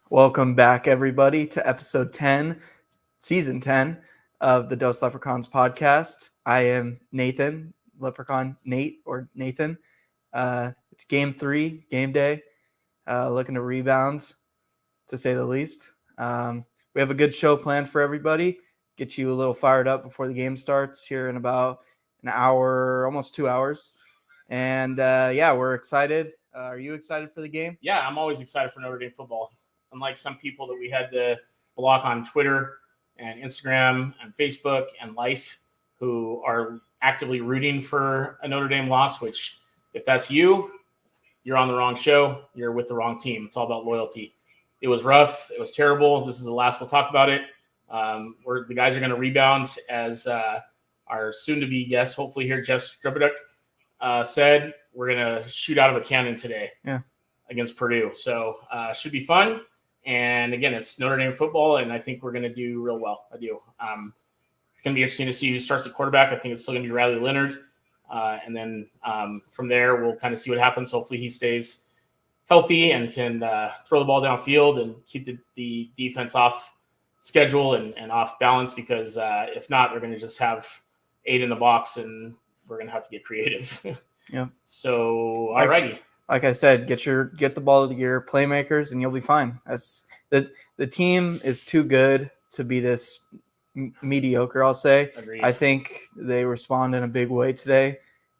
Welcome back, everybody, to episode 10, season 10 of the Dose Leprechauns podcast. I am Nathan, Leprechaun Nate or Nathan. It's game 3, game day, looking to rebound, to say the least. We have a good show planned for everybody, get you a little fired up before the game starts here in about an hour, almost 2 hours. And we're excited. Are you excited for the game? Yeah, I'm always excited for Notre Dame football. Unlike some people that we had to block on Twitter and Instagram and Facebook and Life who are actively rooting for a Notre Dame loss, which if that's you, you're on the wrong show. You're with the wrong team. It's all about loyalty. It was rough. It was terrible. This is the last we'll talk about it. The guys are going to rebound as our soon-to-be guest, hopefully here, Jeff Strubaduk, said. We're going to shoot out of a cannon today against Purdue. So should be fun. And again, it's Notre Dame football, and I think we're going to do real well. I do. It's going to be interesting to see who starts at quarterback. I think it's still going to be Riley Leonard. And then from there, we'll kind of see what happens. Hopefully he stays healthy and can throw the ball downfield and keep the defense off schedule and off balance, because if not, they're going to just have 8 in the box, and we're going to have to get creative. Yeah. So, all righty. Like I said, get the ball to your playmakers, and you'll be fine. The team is too good to be this mediocre, I'll say. Agreed. I think they respond in a big way today.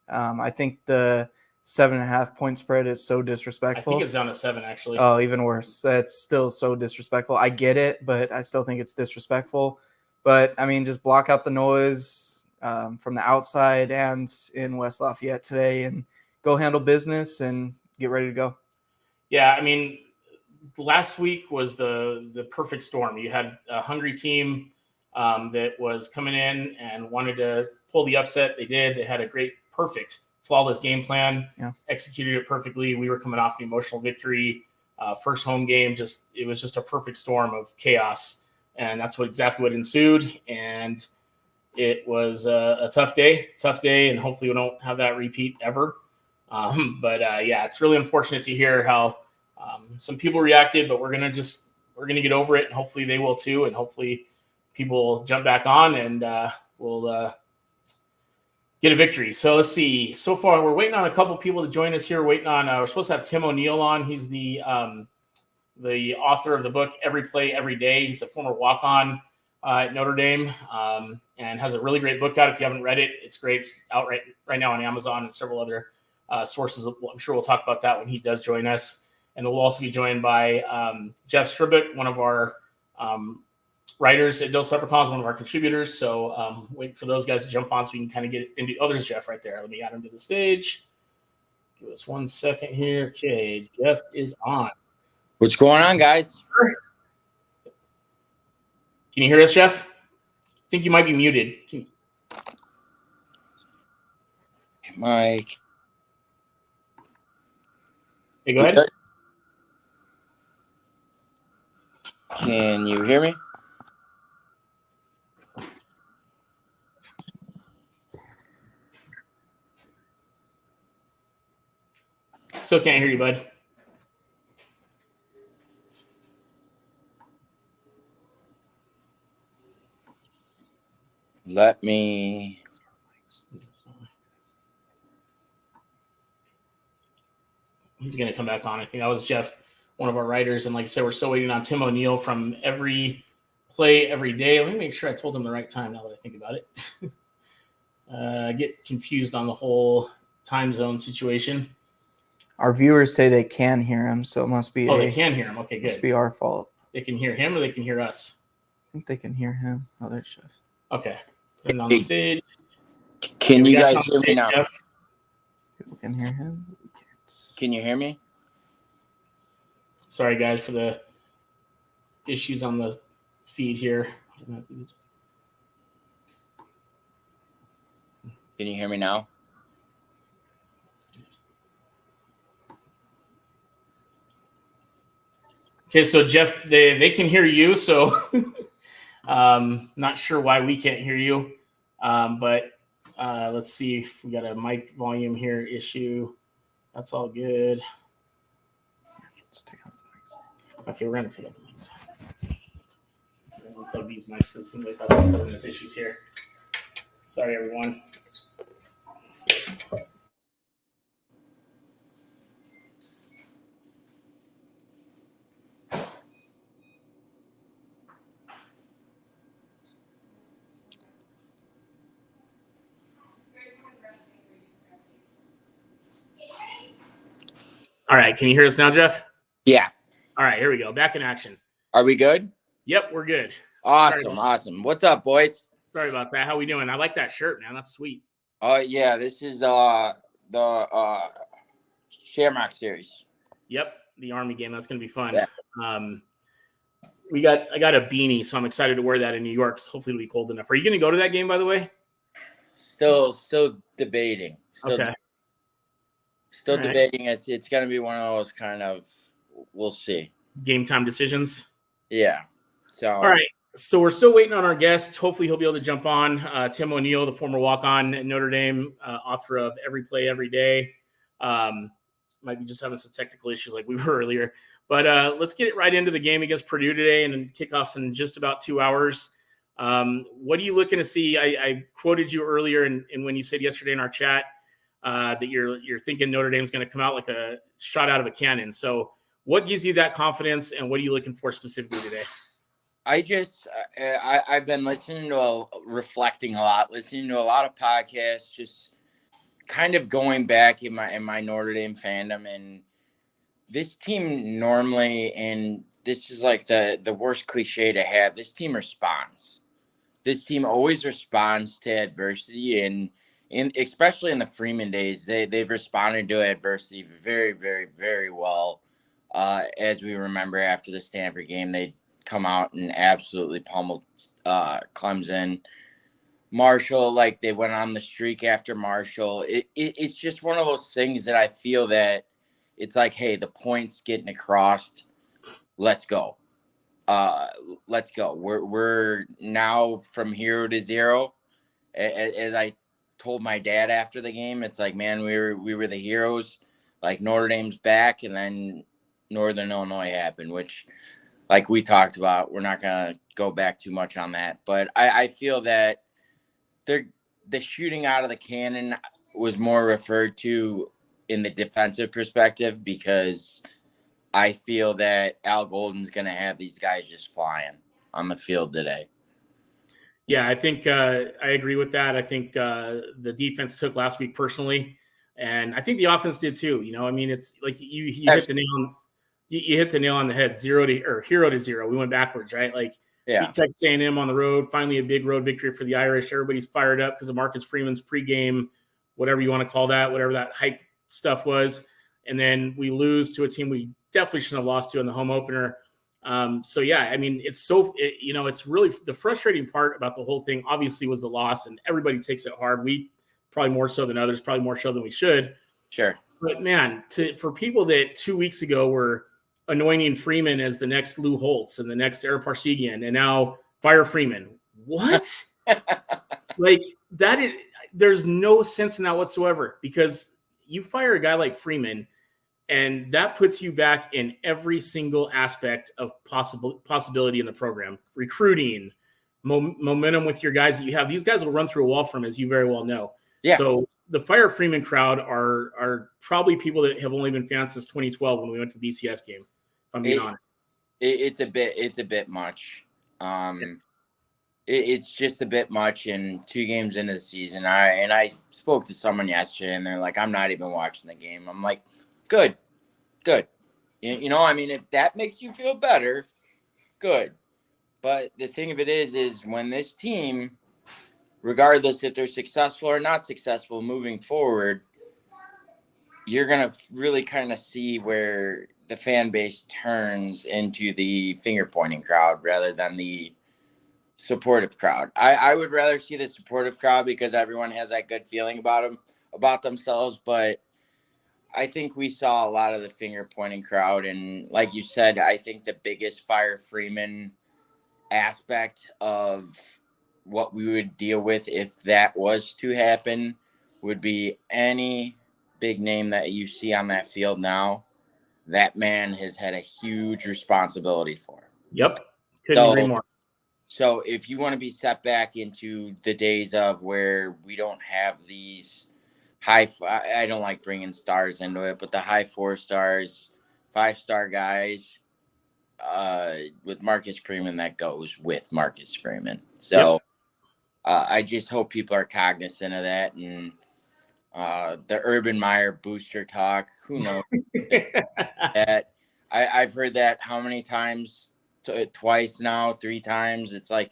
I think the 7.5 point spread is so disrespectful. I think it's down to 7, actually. Oh, even worse. It's still so disrespectful. I get it, but I still think it's disrespectful. But, I mean, just block out the noise from the outside and in West Lafayette today, and go handle business and get ready to go. Yeah, I mean, last week was the perfect storm. You had a hungry team that was coming in and wanted to pull the upset. They did. They had a great, perfect, flawless game plan, executed it perfectly. We were coming off an emotional victory, first home game. It was just a perfect storm of chaos, and that's exactly what ensued. And it was a tough day, and hopefully we don't have that repeat ever. But it's really unfortunate to hear how some people reacted, but we're gonna get over it, and hopefully they will too, and hopefully people jump back on, and we'll get a victory. So let's see. So far, we're waiting on a couple people to join us here. We're supposed to have Tim O'Neill on. He's the author of the book Every Play, Every Day. He's a former walk-on at Notre Dame, and has a really great book out. If you haven't read it, it's great. It's out right now on Amazon and several other sources. I'm sure we'll talk about that when he does join us. And we'll also be joined by Jeff Strubaduk, one of our writers at Dose Leprechauns, one of our contributors. So wait for those guys to jump on so we can kind of get into. Oh, there's Jeff right there. Let me add him to the stage. Give us 1 second here. Okay, Jeff is on. What's going on, guys? Can you hear us, Jeff? I think you might be muted. Mike. Hey, go ahead. Can you hear me? Still can't hear you, bud. Let me. He's going to come back on. I think that was Jeff, one of our writers. And like I said, we're still waiting on Tim O'Neill from Every Play, Every Day. Let me make sure I told him the right time now that I think about it. I get confused on the whole time zone situation. Our viewers say they can hear him, so it must be they can hear him. Okay, good. Must be our fault. They can hear him or they can hear us? I think they can hear him. Oh, there's Jeff. Okay. Put him on the stage. Can you guys hear me now? Jeff? People can hear him. We can't. Can you hear me? Sorry, guys, for the issues on the feed here. Can you hear me now? Okay, so Jeff, they can hear you, so not sure why we can't hear you. But let's see if we got a mic volume here issue. That's all good. Let's take off the mics. Okay, we're gonna take out the mics. We'll plug these mics since somebody thought I was causing us issues here. Sorry, everyone. All right, can you hear us now, Jeff? Yeah. All right, here we go. Back in action. Are we good? Yep, we're good. Awesome. What's up, boys? Sorry about that. How we doing? I like that shirt, man. That's sweet. Yeah, this is the Shamrock series. Yep, the Army game. That's gonna be fun. Yeah. I got a beanie, so I'm excited to wear that in New York. So hopefully it'll be cold enough. Are you gonna go to that game, by the way? Still debating. Okay. Still All debating. Right. It's gonna be one of those kind of, we'll see. Game time decisions. Yeah. So all right. So we're still waiting on our guest. Hopefully he'll be able to jump on. Tim O'Neill, the former walk-on at Notre Dame, author of Every Play, Every Day. Might be just having some technical issues like we were earlier. But let's get right into the game against Purdue today, and then kickoff's in just about 2 hours. What are you looking to see? I quoted you earlier, and when you said yesterday in our chat that you're thinking Notre Dame's going to come out like a shot out of a cannon. So what gives you that confidence, and what are you looking for specifically today? I've been listening to reflecting a lot, listening to a lot of podcasts, just kind of going back in my Notre Dame fandom, and this team normally, and this is like the worst cliche to have, this team responds. This team always responds to adversity, and especially in the Freeman days, they've responded to adversity very, very, very well. As we remember after the Stanford game, they come out and absolutely pummeled Clemson. Marshall, like they went on the streak after Marshall. It's just one of those things that I feel that it's like, hey, the point's getting across. Let's go. Let's go. We're now from hero to zero. As I told my dad after the game, it's like, man, we were the heroes. Like Notre Dame's back, and then Northern Illinois happened, which, like we talked about, we're not going to go back too much on that. But I feel that the shooting out of the cannon was more referred to in the defensive perspective, because I feel that Al Golden's going to have these guys just flying on the field today. Yeah, I think I agree with that. I think the defense took last week personally, and I think the offense did too. You know, I mean, it's like you hit the nail on. You hit the nail on the head. Hero to zero. We went backwards, right? Like, yeah. Texas A&M on the road. Finally, a big road victory for the Irish. Everybody's fired up because of Marcus Freeman's pregame, whatever you want to call that, whatever that hype stuff was. And then we lose to a team we definitely shouldn't have lost to in the home opener. So yeah, I mean, it's really the frustrating part about the whole thing. Obviously, was the loss, and everybody takes it hard. We probably more so than others, probably more so than we should. Sure. But man, for people that 2 weeks ago were anointing Freeman as the next Lou Holtz and the next Eric Parsegian, and now fire Freeman. What? Like that is, there's no sense in that whatsoever, because you fire a guy like Freeman, and that puts you back in every single aspect of possibility in the program. Recruiting, momentum with your guys that you have. These guys will run through a wall from, as you very well know. Yeah. So the Fire Freeman crowd are probably people that have only been fans since 2012 when we went to the BCS game, if I'm being honest. It's a bit much. It's just a bit much in 2 games into the season. I spoke to someone yesterday, and they're like, I'm not even watching the game. I'm like, good. You know, I mean, if that makes you feel better, good. But the thing of it is when this team, regardless if they're successful or not successful moving forward, you're going to really kind of see where the fan base turns into the finger-pointing crowd rather than the supportive crowd. I would rather see the supportive crowd because everyone has that good feeling about themselves, but I think we saw a lot of the finger-pointing crowd, and like you said, I think the biggest Fire Freeman aspect of what we would deal with if that was to happen would be any big name that you see on that field now that man has had a huge responsibility for. Yep. Couldn't agree more. So if you want to be set back into the days of where we don't have these I don't like bringing stars into it, but the high 4 stars, 5-star guys, with Marcus Freeman, that goes with Marcus Freeman. So I just hope people are cognizant of that. And the Urban Meyer booster talk, who knows? that I've heard that how many times? Twice now, 3 times. It's like,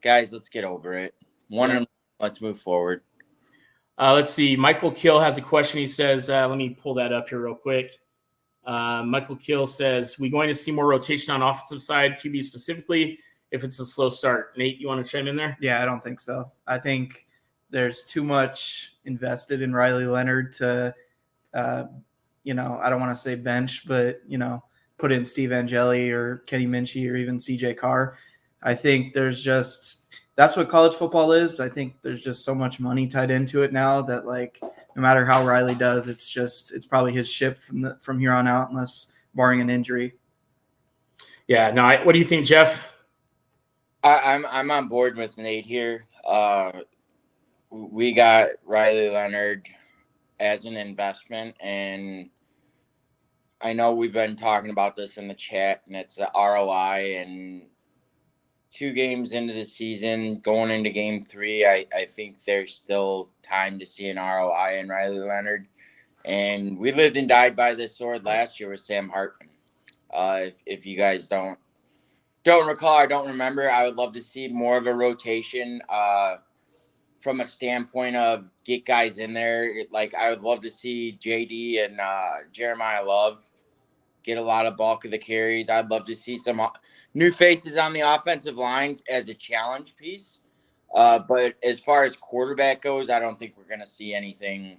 guys, let's get over it. Let's move forward. Let's see. Michael Kill has a question. He says, let me pull that up here real quick. Michael Kill says, we going to see more rotation on offensive side, QB specifically, if it's a slow start? Nate, you want to chime in there? Yeah, I don't think so. I think there's too much invested in Riley Leonard to, I don't want to say bench, but, put in Steve Angeli or Kenny Minchie or even CJ Carr. I think that's what college football is. I think there's just so much money tied into it now that, like, no matter how Riley does, it's probably his ship from here on out, unless barring an injury. Yeah. No. What do you think, Jeff? I'm on board with Nate here. We got Riley Leonard as an investment, and I know we've been talking about this in the chat, and it's the ROI. And 2 games into the season, going into game 3, I think there's still time to see an ROI in Riley Leonard. And we lived and died by this sword last year with Sam Hartman. If you guys don't recall, I don't remember, I would love to see more of a rotation from a standpoint of get guys in there. Like, I would love to see JD and Jeremiah Love get a lot of bulk of the carries. I'd love to see some new faces on the offensive line as a challenge piece. But as far as quarterback goes, I don't think we're going to see anything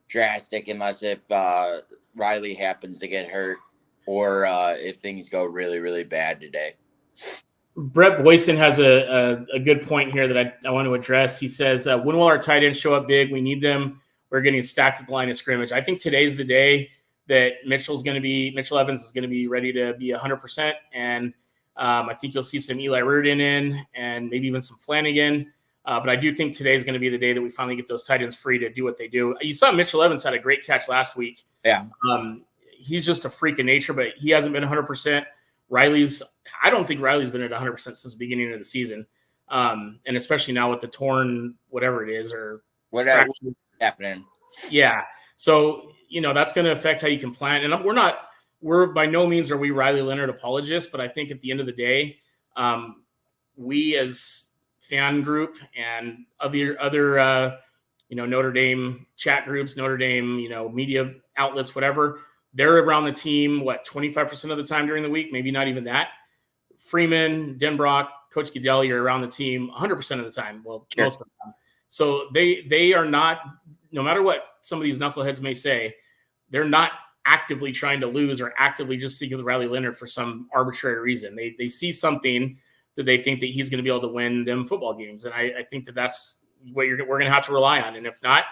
drastic unless if Riley happens to get hurt or if things go really, really bad today. Brett Boyson has a good point here that I want to address. He says, when will our tight ends show up big? We need them. We're getting stacked at the line of scrimmage. I think today's the day that Mitchell Evans is going to be ready to be 100%. And I think you'll see some Eli Reardon in and maybe even some Flanagan. But I do think today is going to be the day that we finally get those tight ends free to do what they do. You saw Mitchell Evans had a great catch last week. Yeah. He's just a freak of nature, but he hasn't been 100%. I don't think Riley's been at 100% since the beginning of the season. And especially now with the torn, whatever it is, or whatever happening. Yeah. So, that's going to affect how you can plan. And we're by no means are we Riley Leonard apologists, but I think at the end of the day, we as fan group and other Notre Dame chat groups, Notre Dame, media outlets, whatever, they're around the team, 25% of the time during the week, maybe not even that. Freeman, Denbrock, Coach Goodell are around the team 100% of the time. Well, sure. Most of the time. So they are not, no matter what some of these knuckleheads may say, they're not actively trying to lose or actively just seeking with Riley Leonard for some arbitrary reason. They see something that they think that he's going to be able to win them football games. And I think that's what we're going to have to rely on. And if not,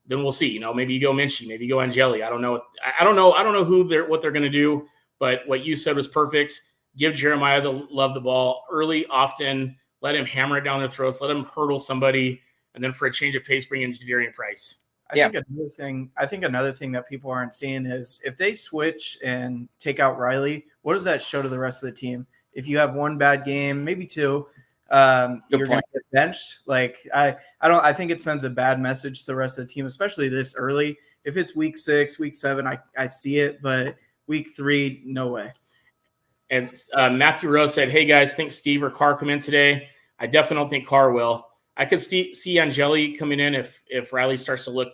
then we'll see. Maybe you go Minchie, maybe you go Angeli. I don't know what they're going to do. But what you said was perfect. Give Jeremiah Love the ball early, often. Let him hammer it down their throats. Let him hurdle somebody, and then for a change of pace, bring in Jadarian Price. I think another thing that people aren't seeing is if they switch and take out Riley, what does that show to the rest of the team? If you have one bad game, maybe 2, you're going to get benched. Like I think it sends a bad message to the rest of the team, especially this early. If it's week 6, week 7, I see it, but week 3, no way. And Matthew Rose said, "Hey guys, think Steve or Carr come in today? I definitely don't think Carr will. I could see Angeli coming in if Riley starts to look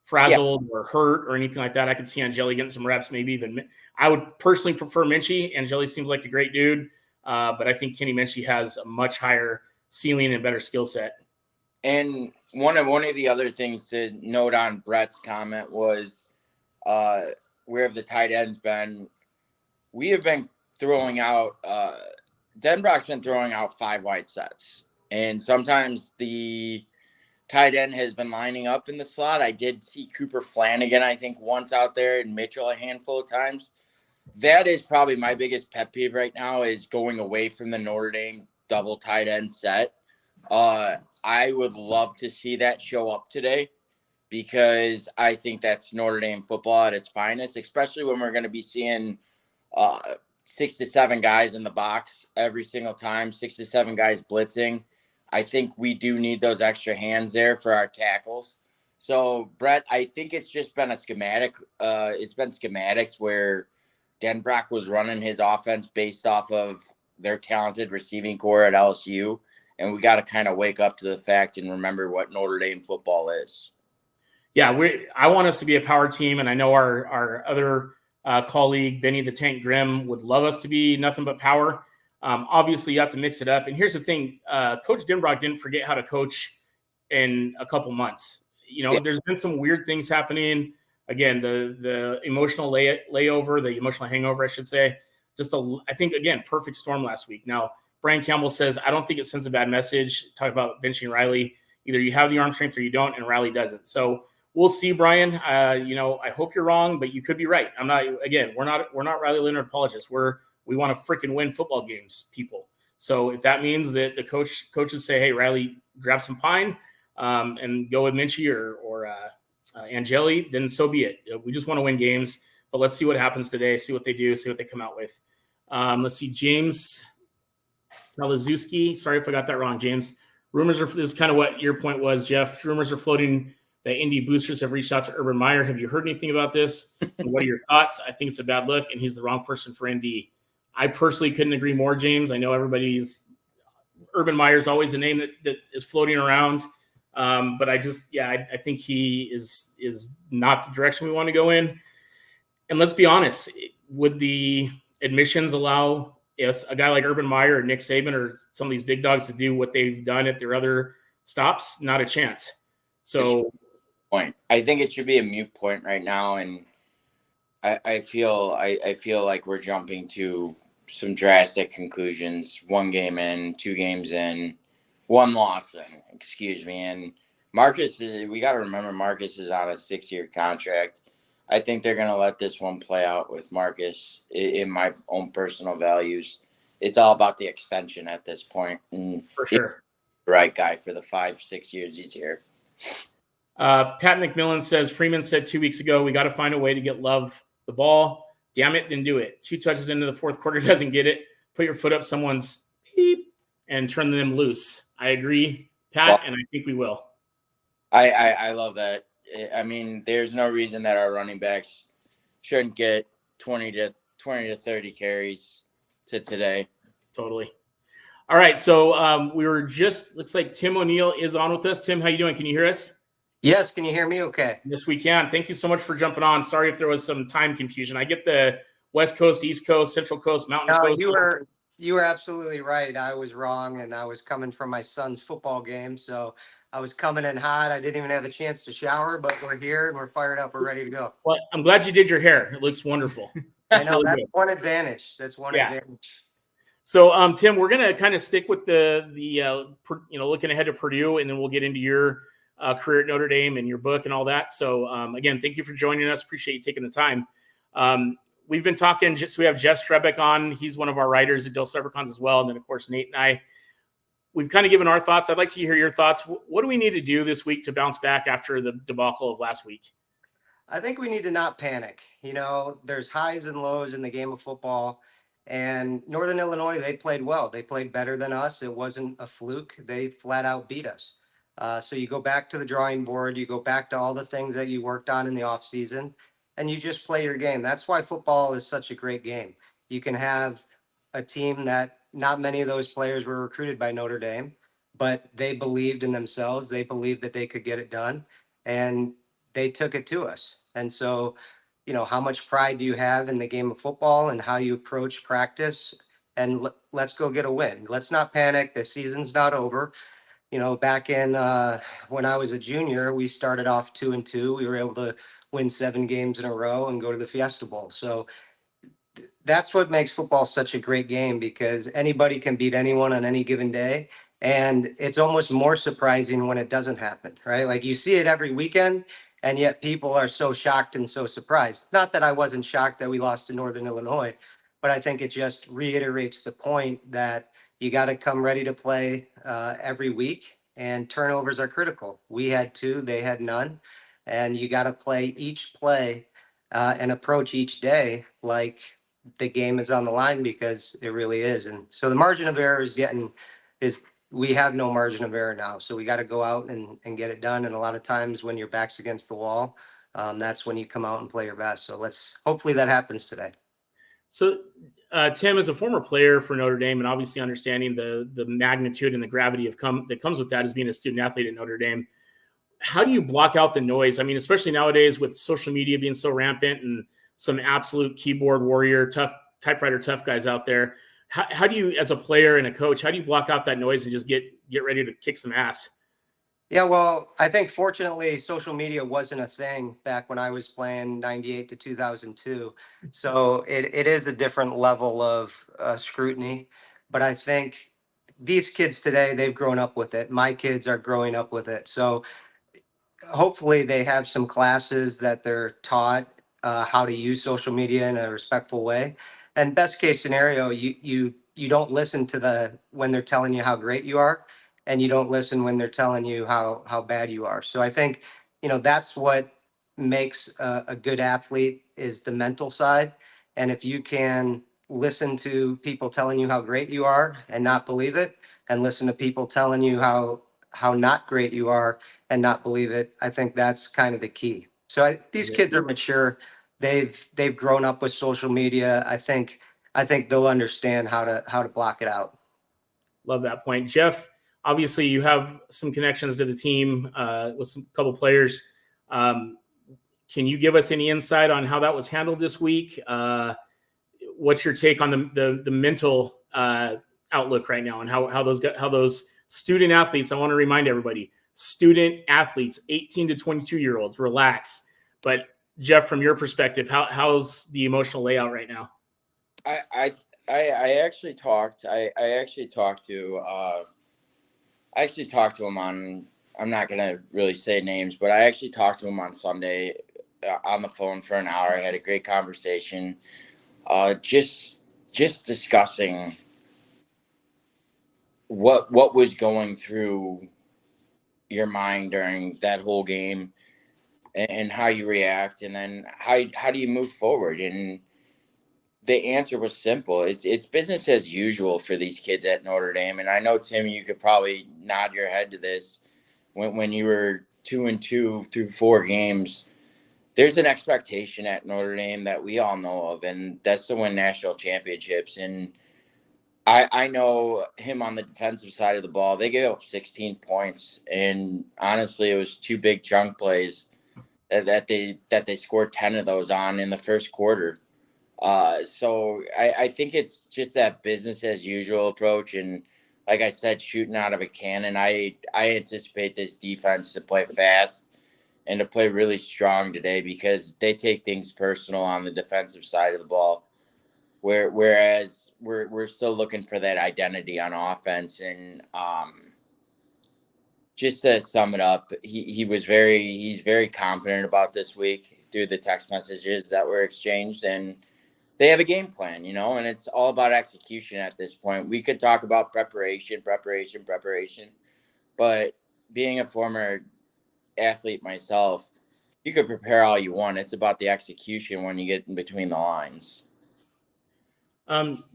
frazzled or hurt or anything like that. I could see Angeli getting some reps, maybe even. I would personally prefer Minchie. Angeli seems like a great dude, but I think Kenny Minchie has a much higher ceiling and better skill set." And one of the other things to note on Brett's comment was, where have the tight ends been? We have been throwing out. Denbrock's been throwing out 5 wide sets. And sometimes the tight end has been lining up in the slot. I did see Cooper Flanagan, I think, once out there, and Mitchell a handful of times. That is probably my biggest pet peeve right now, is going away from the Notre Dame double tight end set. I would love to see that show up today, because I think that's Notre Dame football at its finest, especially when we're going to be seeing 6 to 7 guys in the box every single time, 6 to 7 guys blitzing. I think we do need those extra hands there for our tackles. So, Brett, I think it's just been a schematic. It's been schematics where Denbrock was running his offense based off of their talented receiving core at LSU. And we got to kind of wake up to the fact and remember what Notre Dame football is. Yeah, I want us to be a power team, and I know our other colleague, Benny the Tank Grimm, would love us to be nothing but power. Obviously, you have to mix it up. And here's the thing. Coach Denbrock didn't forget how to coach in a couple months. There's been some weird things happening. Again, the emotional layover, the emotional hangover, I should say. I think, again, perfect storm last week. Now, Brian Campbell says, I don't think it sends a bad message. Talk about benching Riley. Either you have the arm strength or you don't, and Riley doesn't. So we'll see, Brian. I hope you're wrong, but you could be right. We're not Riley Leonard apologists. We want to freaking win football games, people. So if that means that the coaches say, hey, Riley, grab some pine and go with Minchie or Angeli, then so be it. We just want to win games, but let's see what happens today, see what they do, see what they come out with. Let's see, James Nalazuski. Sorry if I got that wrong, James. This is kind of what your point was, Jeff. Rumors are floating that Indy boosters have reached out to Urban Meyer. Have you heard anything about this? And what are your thoughts? I think it's a bad look, and he's the wrong person for Indy. I personally couldn't agree more, James. I know Urban Meyer is always a name that is floating around. But I think he is not the direction we want to go in. And let's be honest, would the admissions allow a guy like Urban Meyer or Nick Saban or some of these big dogs to do what they've done at their other stops? Not a chance. So I think it should be a moot point right now. And I feel like we're jumping to some drastic conclusions. 1 game in, 2 games in, 1 loss in, excuse me. And Marcus, we got to remember Marcus is on a 6-year contract. I think they're going to let this one play out with Marcus. In my own personal values, it's all about the extension at this point. And for sure, the right guy for the 5-6 years he's here. Pat McMillan says, Freeman said 2 weeks ago, we got to find a way to get Love the ball. Damn it, didn't do it. 2 touches into the 4th quarter, doesn't get it. Put your foot up someone's beep and turn them loose. I agree, Pat, and I think we will. I love that. I mean, there's no reason that our running backs shouldn't get 20 to 30 carries to today. Totally. All right, so we were looks like Tim O'Neill is on with us. Tim, how you doing? Can you hear us? Yes, can you hear me okay? Yes, we can. Thank you so much for jumping on. Sorry if there was some time confusion. I get the West Coast, East Coast, Central Coast, Mountain Coast. You were absolutely right. I was wrong, and I was coming from my son's football game, so I was coming in hot. I didn't even have a chance to shower, but we're here, and we're fired up. We're ready to go. Well, I'm glad you did your hair. It looks wonderful. I know, that's one advantage. Advantage. So, Tim, we're going to kind of stick with the looking ahead to Purdue, and then we'll get into your career at Notre Dame and your book and all that. So, again, thank you for joining us. Appreciate you taking the time. We've been talking, so we have Jeff Strebeck on. He's one of our writers at Dose Leprechauns as well. And then, of course, Nate and I. We've kind of given our thoughts. I'd like to hear your thoughts. What do we need to do this week to bounce back after the debacle of last week? I think we need to not panic. There's highs and lows in the game of football. And Northern Illinois, they played well. They played better than us. It wasn't a fluke. They flat out beat us. So you go back to the drawing board. You go back to all the things that you worked on in the offseason, and you just play your game. That's why football is such a great game. You can have a team that not many of those players were recruited by Notre Dame, but they believed in themselves. They believed that they could get it done, and they took it to us. And so, how much pride do you have in the game of football and how you approach practice? And let's go get a win. Let's not panic. The season's not over. Back in when I was a junior, we started off 2-2. We were able to win 7 games in a row and go to the Fiesta Bowl. So that's what makes football such a great game, because anybody can beat anyone on any given day. And it's almost more surprising when it doesn't happen, right? Like you see it every weekend, and yet people are so shocked and so surprised. Not that I wasn't shocked that we lost to Northern Illinois, but I think it just reiterates the point that you got to come ready to play every week, and turnovers are critical. We had two, they had none, and you got to play each play and approach each day like the game is on the line, because it really is. And so the margin of error is we have no margin of error now. So we got to go out and get it done. And a lot of times when your back's against the wall, that's when you come out and play your best. So hopefully that happens today. So, Tim, as a former player for Notre Dame, and obviously understanding the magnitude and the gravity that comes with that as being a student athlete at Notre Dame, how do you block out the noise? I mean, especially nowadays with social media being so rampant and some absolute keyboard warrior, typewriter tough guys out there. How do you, as a player and a coach, how do you block out that noise and just get ready to kick some ass? Yeah, well, I think fortunately social media wasn't a thing back when I was playing 98 to 2002. So it is a different level of scrutiny. But I think these kids today, they've grown up with it. My kids are growing up with it. So hopefully they have some classes that they're taught how to use social media in a respectful way. And best case scenario, you don't listen to when they're telling you how great you are, and you don't listen when they're telling you how bad you are. So I think, that's what makes a good athlete, is the mental side. And if you can listen to people telling you how great you are and not believe it, and listen to people telling you how not great you are and not believe it, I think that's kind of the key. So these kids are mature. They've grown up with social media. I think they'll understand how to block it out. Love that point. Jeff, obviously you have some connections to the team with some couple players. Can you give us any insight on how that was handled this week? What's your take on the mental outlook right now, and how those student athletes? I want to remind everybody, student athletes, 18 to 22-year-olds, relax. But Jeff, from your perspective, how's the emotional layout right now? I actually talked. I actually talked to him on. I'm not gonna really say names, but I actually talked to him on Sunday on the phone for an hour. I had a great conversation, just discussing what was going through your mind during that whole game, and how you react, and then how do you move forward. And the answer was simple. It's business as usual for these kids at Notre Dame. And I know, Tim, you could probably nod your head to this. When you were 2-2 through 4 games, there's an expectation at Notre Dame that we all know of, and that's to win national championships. And I know him on the defensive side of the ball. They gave up 16 points, and honestly, it was 2 big chunk plays that they scored 10 of those on in the first quarter. So I think it's just that business as usual approach. And like I said, shooting out of a cannon, I anticipate this defense to play fast and to play really strong today, because they take things personal on the defensive side of the ball. Whereas we're still looking for that identity on offense. And just to sum it up, he's very confident about this week through the text messages that were exchanged, and they have a game plan, and it's all about execution at this point. We could talk about preparation, but being a former athlete myself, you could prepare all you want. It's about the execution when you get in between the lines.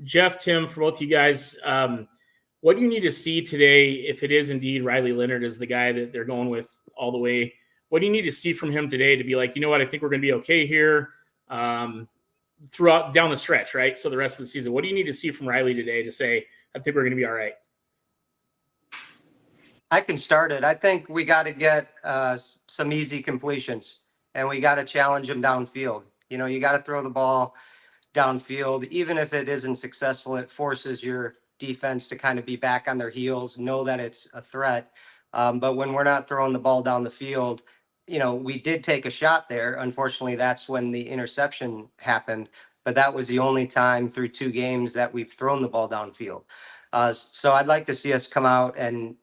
Jeff, Tim, for both you guys, what do you need to see today, if it is indeed Riley Leonard is the guy that they're going with all the way? What do you need to see from him today to be like, you know what, I think we're going to be okay here throughout down the stretch, right? So the rest of the season, what do you need to see from Riley today to say, I think we're going to be all right? I can start it. I think we got to get some easy completions, and we got to challenge them downfield. You got to throw the ball downfield. Even if it isn't successful, it forces your defense to kind of be back on their heels, know that it's a threat. But when we're not throwing the ball down the field, we did take a shot there. Unfortunately, that's when the interception happened. But that was the only time through 2 games that we've thrown the ball downfield. So I'd like to see us come out and,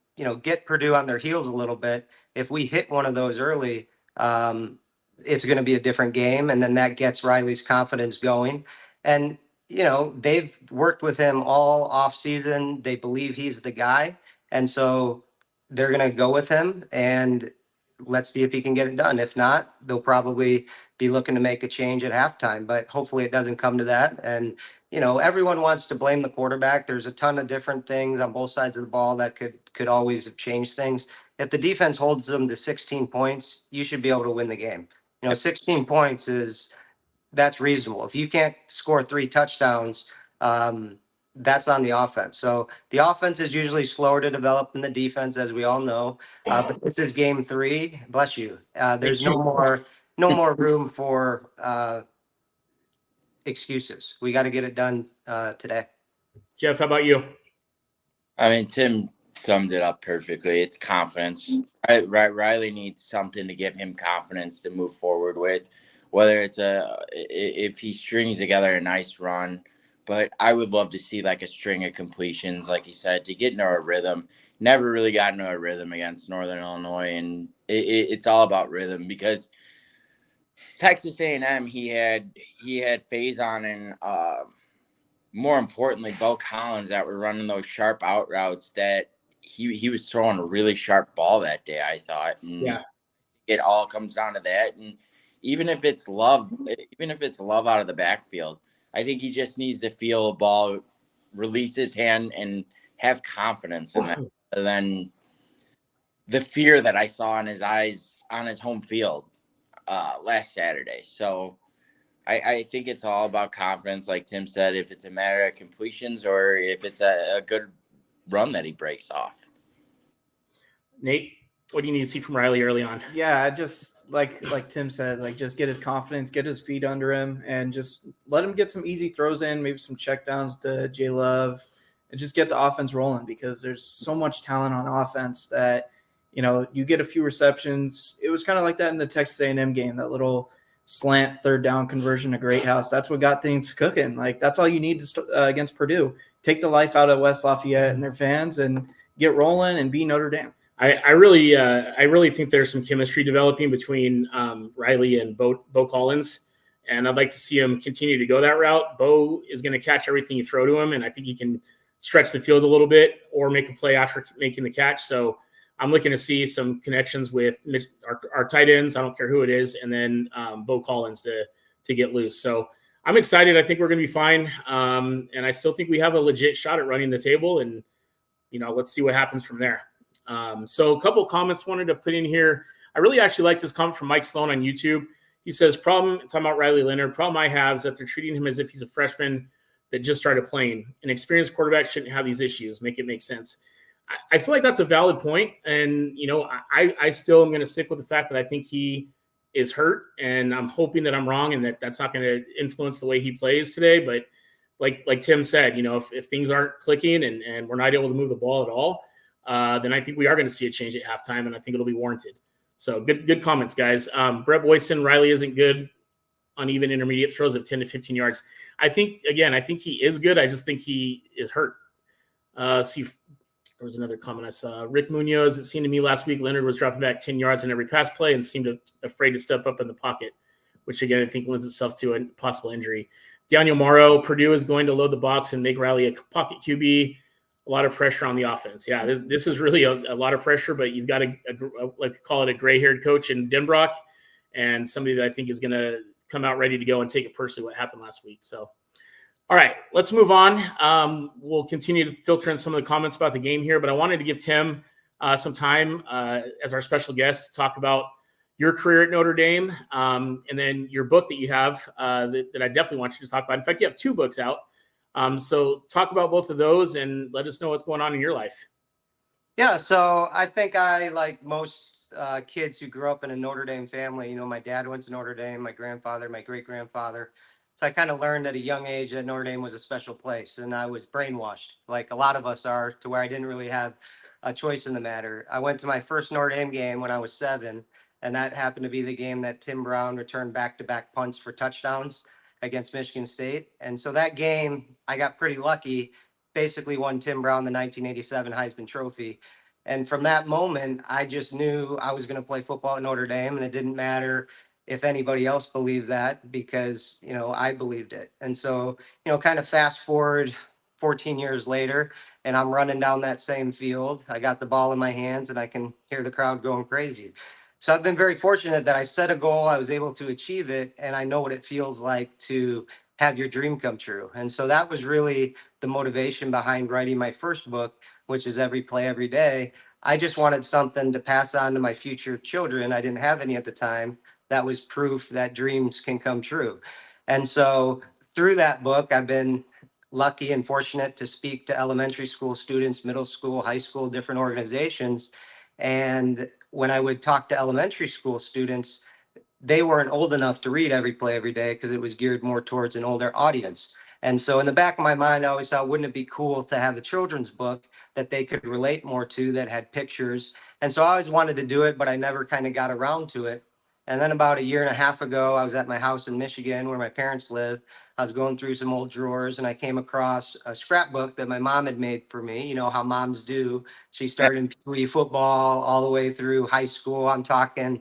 get Purdue on their heels a little bit. If we hit one of those early, it's going to be a different game. And then that gets Riley's confidence going. And, they've worked with him all off season. They believe he's the guy. And so they're going to go with him, and let's see if he can get it done. If not, they'll probably be looking to make a change at halftime, but hopefully it doesn't come to that. And, everyone wants to blame the quarterback. There's a ton of different things on both sides of the ball that could always have changed things. If the defense holds them to 16 points, you should be able to win the game. 16 points that's reasonable. If you can't score 3 touchdowns, that's on the offense. So the offense is usually slower to develop than the defense, as we all know. But this is game 3. Bless you. There's no more room for excuses. We got to get it done today. Jeff, how about you? I mean, Tim summed it up perfectly. It's confidence. Riley needs something to give him confidence to move forward with, whether it's if he strings together a nice run. But I would love to see like a string of completions, like he said, to get into a rhythm. Never really got into a rhythm against Northern Illinois, and it's all about rhythm because Texas A&M, he had Faison and more importantly, Bo Collins that were running those sharp out routes that he was throwing a really sharp ball that day, I thought. And Yeah. It all comes down to that. And even if it's love out of the backfield, I think he just needs to feel a ball, release his hand, and have confidence in that. And then the fear that I saw in his eyes on his home field last Saturday. So I think it's all about confidence, like Tim said, if it's a matter of completions or if it's a good run that he breaks off. Nate, what do you need to see from Riley early on? Yeah, just like Tim said, like just get his confidence, get his feet under him, and just let him get some easy throws in, maybe some checkdowns to J Love, and just get the offense rolling because there's so much talent on offense that, you get a few receptions. It was kind of like that in the Texas A&M game, that little slant third down conversion to Great House. That's what got things cooking. Like that's all you need to against Purdue. Take the life out of West Lafayette and their fans and get rolling and be Notre Dame. I really think there's some chemistry developing between Riley and Bo Collins, and I'd like to see him continue to go that route. Bo is going to catch everything you throw to him, and I think he can stretch the field a little bit or make a play after making the catch. So I'm looking to see some connections with our tight ends. I don't care who it is, and then Bo Collins to get loose. So I'm excited. I think we're going to be fine, and I still think we have a legit shot at running the table. And let's see what happens from there. So a couple of comments wanted to put in here. I really actually like this comment from Mike Sloan on YouTube. He says, talking about Riley Leonard, problem I have is that they're treating him as if he's a freshman that just started playing. An experienced quarterback shouldn't have these issues. Make it make sense. I feel like that's a valid point. And, I still am going to stick with the fact that I think he is hurt, and I'm hoping that I'm wrong and that's not going to influence the way he plays today. But like Tim said, if things aren't clicking and we're not able to move the ball at all, then I think we are going to see a change at halftime, and I think it'll be warranted. So good comments, guys. Brett Boyson, Riley isn't good on even intermediate throws of 10 to 15 yards. I think he is good. I just think he is hurt. See, there was another comment I saw. Rick Munoz, it seemed to me last week Leonard was dropping back 10 yards in every pass play and seemed afraid to step up in the pocket, which, again, I think lends itself to a possible injury. Daniel Morrow, Purdue is going to load the box and make Riley a pocket QB. A lot of pressure on the offense. Yeah, this is really a lot of pressure, but you've got call it a gray-haired coach in Denbrock, and somebody that I think is going to come out ready to go and take it personally what happened last week. So, all right, let's move on. We'll continue to filter in some of the comments about the game here, but I wanted to give Tim some time as our special guest to talk about your career at Notre Dame, and then your book that you have that I definitely want you to talk about. In fact, you have 2 books out. So talk about both of those and let us know what's going on in your life. Yeah, so I think I, like most kids who grew up in a Notre Dame family, my dad went to Notre Dame, my grandfather, my great-grandfather. So I kind of learned at a young age that Notre Dame was a special place, and I was brainwashed, like a lot of us are, to where I didn't really have a choice in the matter. I went to my first Notre Dame game when I was 7, and that happened to be the game that Tim Brown returned back-to-back punts for touchdowns against Michigan State. And so that game, I got pretty lucky basically won Tim Brown the 1987 Heisman Trophy. And from that moment, I just knew I was going to play football at Notre Dame, and it didn't matter if anybody else believed that, because, I believed it. And so, kind of fast forward 14 years later, and I'm running down that same field. I got the ball in my hands and I can hear the crowd going crazy. So I've been very fortunate that I set a goal, I was able to achieve it, and I know what it feels like to have your dream come true. And so that was really the motivation behind writing my first book, which is Every Play, Every Day. I just wanted something to pass on to my future children. I didn't have any at the time. That was proof that dreams can come true. And so through that book, I've been lucky and fortunate to speak to elementary school students, middle school, high school, different organizations. And when I would talk to elementary school students, they weren't old enough to read Every Play Every Day because it was geared more towards an older audience. And so in the back of my mind, I always thought, wouldn't it be cool to have a children's book that they could relate more to, that had pictures? And so I always wanted to do it, but I never kind of got around to it. And then about a year and a half ago, I was at my house in Michigan where my parents live. I was going through some old drawers and I came across a scrapbook that my mom had made for me. You know how moms do. She started in Pee Wee football all the way through high school. I'm talking,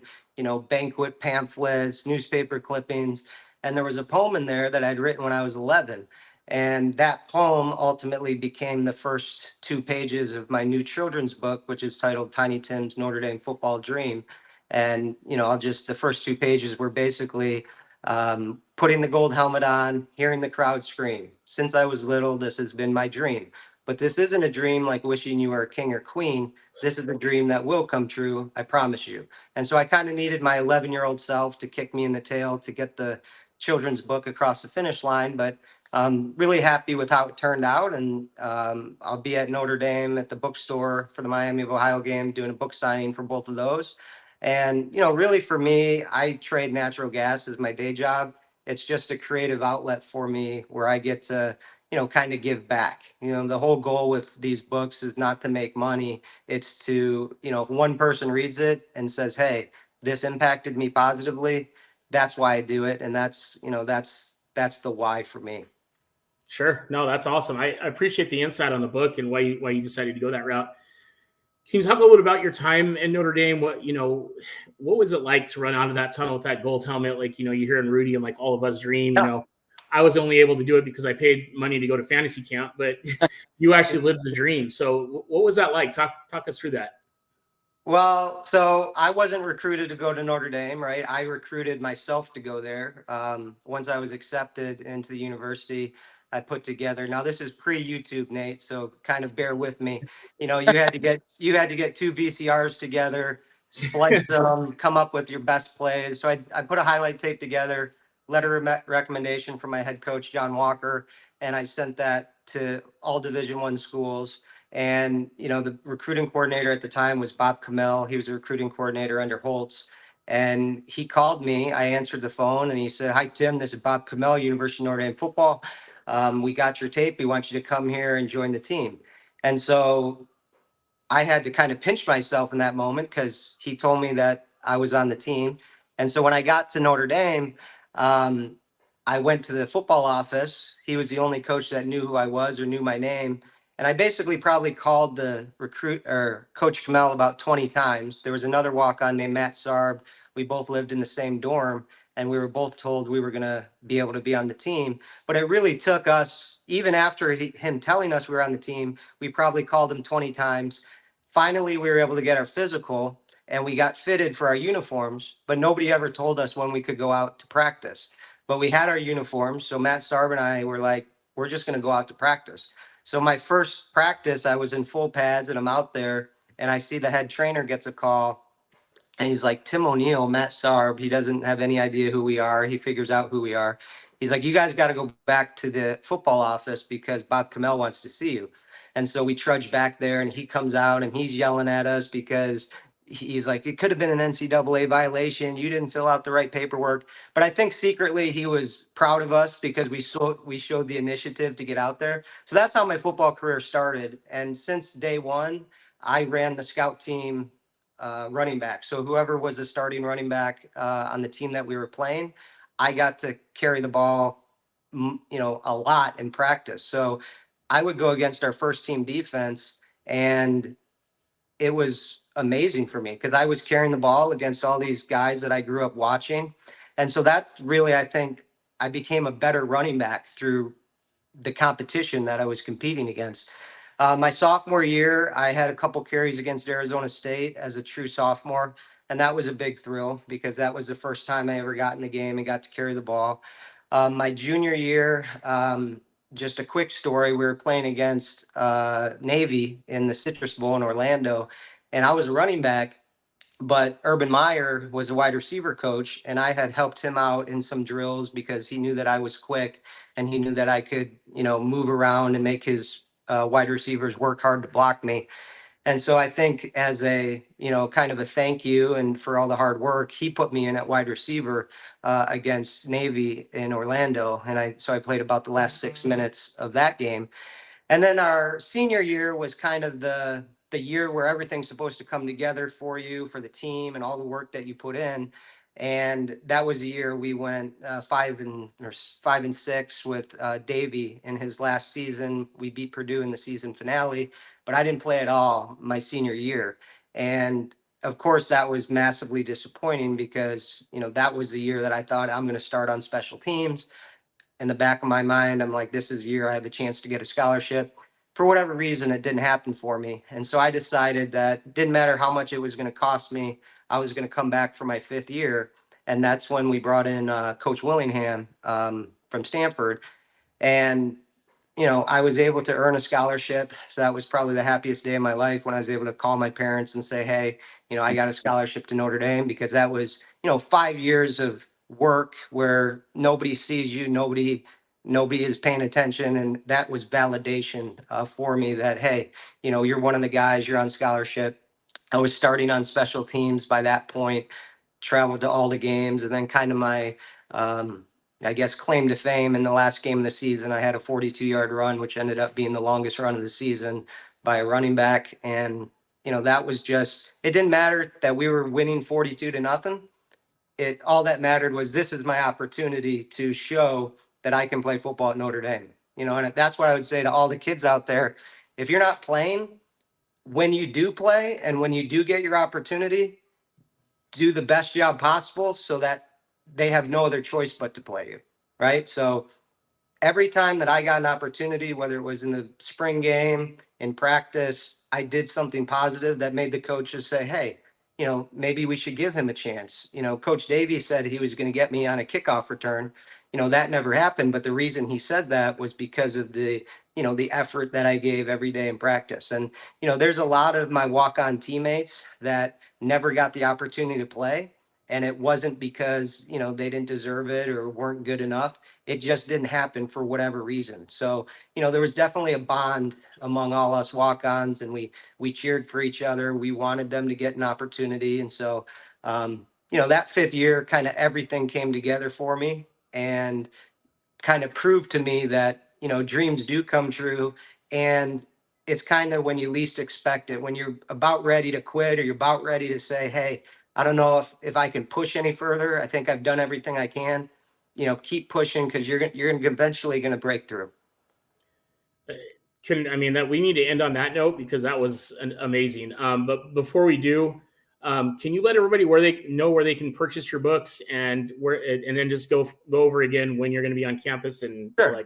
banquet pamphlets, newspaper clippings. And there was a poem in there that I'd written when I was 11. And that poem ultimately became the first 2 pages of my new children's book, which is titled Tiny Tim's Notre Dame Football Dream. And, the first 2 pages were basically putting the gold helmet on, hearing the crowd scream. Since I was little, this has been my dream. But this isn't a dream like wishing you were a king or queen. This is a dream that will come true, I promise you. And so I kind of needed my 11-year-old self to kick me in the tail to get the children's book across the finish line. But I'm really happy with how it turned out. And I'll be at Notre Dame at the bookstore for the Miami of Ohio game, doing a book signing for both of those. And, really for me, I trade natural gas as my day job. It's just a creative outlet for me where I get to, kind of give back. The whole goal with these books is not to make money. It's to, if one person reads it and says, hey, this impacted me positively, that's why I do it. And that's the why for me. Sure. No, that's awesome. I appreciate the insight on the book and why you decided to go that route. Can you talk a little bit about your time in Notre Dame? What was it like to run out of that tunnel with that gold helmet? Like, you hear in Rudy and like all of us dream, I was only able to do it because I paid money to go to fantasy camp, but you actually lived the dream. So what was that like? Talk us through that. Well, so I wasn't recruited to go to Notre Dame, right? I recruited myself to go there. Once I was accepted into the university, I put together. Now this is pre-YouTube, Nate, so kind of bear with me. You had to get 2 VCRs together, splice them, come up with your best plays. So I put a highlight tape together, letter of recommendation from my head coach John Walker, and I sent that to all Division I schools. And, the recruiting coordinator at the time was Bob Kamel. He was a recruiting coordinator under Holtz. And he called me. I answered the phone and he said, hi, Tim, this is Bob Kamel, University of Notre Dame football. We got your tape. We want you to come here and join the team. And so I had to kind of pinch myself in that moment because he told me that I was on the team. And so when I got to Notre Dame, I went to the football office. He was the only coach that knew who I was or knew my name. And I basically probably called the recruit or Coach Kamel about 20 times. There was another walk-on named Matt Sarb. We both lived in the same dorm, and we were both told we were going to be able to be on the team. But it really took us, even after him telling us we were on the team, we probably called him 20 times. Finally, we were able to get our physical, and we got fitted for our uniforms, but nobody ever told us when we could go out to practice. But we had our uniforms, so Matt Sarb and I were like, we're just going to go out to practice. So my first practice, I was in full pads and I'm out there and I see the head trainer gets a call and he's like, Tim O'Neill, Matt Sarb, he doesn't have any idea who we are. He figures out who we are. He's like, you guys got to go back to the football office because Bob Kamel wants to see you. And so we trudge back there and he comes out and he's yelling at us because he's like, it could have been an NCAA violation. You didn't fill out the right paperwork. But I think secretly he was proud of us because we showed the initiative to get out there. So that's how my football career started. And since day one, I ran the scout team running back. So whoever was the starting running back on the team that we were playing, I got to carry the ball, a lot in practice. So I would go against our first team defense, and it was amazing for me because I was carrying the ball against all these guys that I grew up watching. And so that's really, I think, I became a better running back through the competition that I was competing against. My sophomore year, I had a couple carries against Arizona State as a true sophomore, and that was a big thrill because that was the first time I ever got in the game and got to carry the ball. My junior year, just a quick story: we were playing against Navy in the Citrus Bowl in Orlando, and I was a running back, but Urban Meyer was a wide receiver coach, and I had helped him out in some drills because he knew that I was quick and he knew that I could, move around and make his wide receivers work hard to block me. And so I think as a, kind of a thank you and for all the hard work, he put me in at wide receiver against Navy in Orlando. And so I played about the last 6 minutes of that game. And then our senior year was kind of the year where everything's supposed to come together for you, for the team, and all the work that you put in. And that was the year we went 5-6 with Davey in his last season. We beat Purdue in the season finale, but I didn't play at all my senior year. And of course, that was massively disappointing because that was the year that I thought I'm going to start on special teams. In the back of my mind, I'm like, this is the year I have a chance to get a scholarship. For whatever reason, it didn't happen for me. And so I decided that it didn't matter how much it was going to cost me, I was going to come back for my 5th year. And that's when we brought in Coach Willingham from Stanford. And I was able to earn a scholarship. So that was probably the happiest day of my life when I was able to call my parents and say, hey, I got a scholarship to Notre Dame, because that was, 5 years of work where nobody sees you, nobody is paying attention. And that was validation for me that, hey, you're one of the guys, you're on scholarship. I was starting on special teams by that point, traveled to all the games, and then kind of my, I guess, claim to fame in the last game of the season, I had a 42-yard run, which ended up being the longest run of the season by a running back. And, that was just, it didn't matter that we were winning 42-0. All that mattered was, this is my opportunity to show that I can play football at Notre Dame. And that's what I would say to all the kids out there. If you're not playing, when you do play and when you do get your opportunity, do the best job possible so that they have no other choice but to play you, right? So every time that I got an opportunity, whether it was in the spring game, in practice, I did something positive that made the coaches say, hey, maybe we should give him a chance. Coach Davies said he was going to get me on a kickoff return. That never happened. But the reason he said that was because of the effort that I gave every day in practice. And, there's a lot of my walk-on teammates that never got the opportunity to play. And it wasn't because, they didn't deserve it or weren't good enough. It just didn't happen for whatever reason. So, there was definitely a bond among all us walk-ons, and we cheered for each other. We wanted them to get an opportunity. And so, that 5th year, kind of everything came together for me and kind of proved to me that, dreams do come true. And it's kind of when you least expect it, when you're about ready to quit or you're about ready to say, hey, I don't know if I can push any further. I think I've done everything I can. Keep pushing, because you're eventually going to break through. That we need to end on that note, because that was amazing. But before we do, can you let everybody where they can purchase your books, and then just go over again when you're going to be on campus and Sure.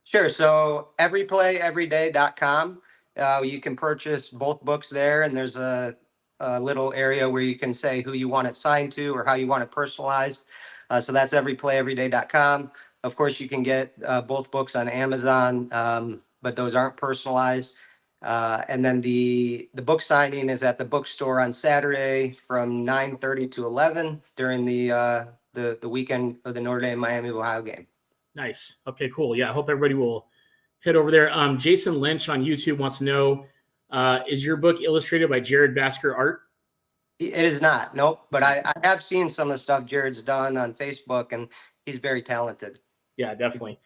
Sure. So everyplayeveryday.com. You can purchase both books there, and there's a little area where you can say who you want it signed to or how you want it personalized. So that's everyplayeveryday.com. Of course, you can get both books on Amazon, but those aren't personalized. And then the book signing is at the bookstore on Saturday from 9:30 to 11 during the weekend of the Notre Dame Miami Ohio game. Nice. Okay, cool. Yeah, I hope everybody will head over there. Jason Lynch on YouTube wants to know, is your book illustrated by Jared Basker Art? It is not. Nope. But I have seen some of the stuff Jared's done on Facebook, and he's very talented. Yeah, definitely.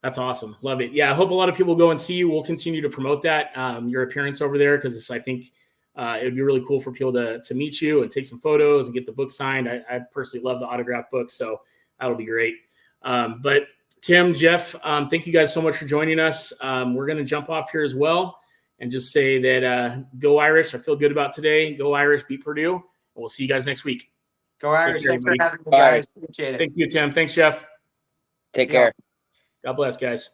That's awesome. Love it. Yeah, I hope a lot of people go and see you. We'll continue to promote that, your appearance over there, because I think it would be really cool for people to meet you and take some photos and get the book signed. I personally love the autograph books, so that'll be great. But Tim, Jeff, thank you guys so much for joining us. We're going to jump off here as well and just say that go Irish. I feel good about today. Go Irish, beat Purdue. And we'll see you guys next week. Go Irish. Take care, Thanks for everybody. having me, guys. Appreciate it. Thank you, Tim. Thanks, Jeff. Take care. God bless, guys.